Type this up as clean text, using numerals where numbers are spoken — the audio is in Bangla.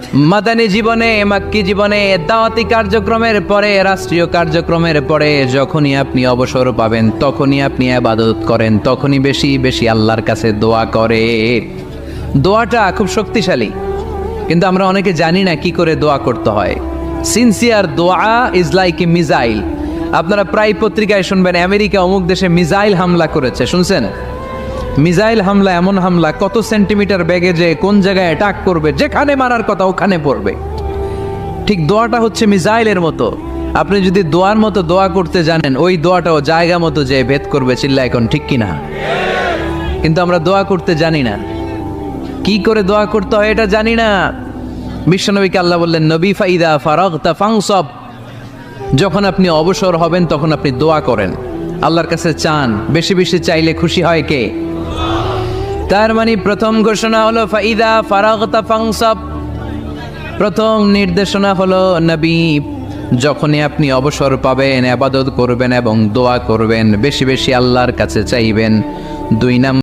মাদানী জীবনে, মাক্কি জীবনে, দাওয়াতি কার্যক্রমের পরে, রাষ্ট্রীয় কার্যক্রমের পরে যখনই আপনি অবসর পাবেন তখনই আপনি ইবাদত করেন, তখনই বেশি বেশি আল্লাহর কাছে দোয়া করে। দোয়াটা খুব শক্তিশালী, কিন্তু আমরা অনেকে জানি না কি করে দোয়া করতে হয়। সিনসিয়ার দোয়া ইজ লাইক এ মিসাইল। আপনারা প্রায় পত্রিকায় শুনবেন আমেরিকা অমুক দেশে মিসাইল হামলা করেছে, শুনছেন? মিসাইল হামলা এমন হামলা, কত সেন্টিমিটার বেগে যে কোন জায়গায় অ্যাটাক করবে, যেখানে মারার কথা ওখানে পড়বে। ঠিক দোয়াটা হচ্ছে মিসাইলের মতো। আপনি যদি দোয়ার মতো দোয়া করতে জানেন, ওই দোয়াটাও জায়গা মতো যে ভেদ করবে। চিল্লা এখন ঠিক কিনা? কিন্তু আমরা দোয়া করতে জানি না, কি করে দোয়া করতে হয় এটা জানি না। বিশ্বনবীকে আল্লাহ বললেন, নবী ফাইদা ফারাগতা ফানসব, যখন আপনি অবসর হবেন তখন আপনি দোয়া করেন, আল্লাহর কাছে চান। বেশি বেশি চাইলে খুশি হয় কে? তার মানে প্রথম ঘোষণা হলো ফাইদা ফারাগতা ফানসব। প্রথম নির্দেশনা হলো, নবী যখনই আপনি অবসর পাবেন ইবাদত করবেন এবং দোয়া করবেন, বেশি বেশি আল্লাহর কাছে চাইবেন। 2 নম্বর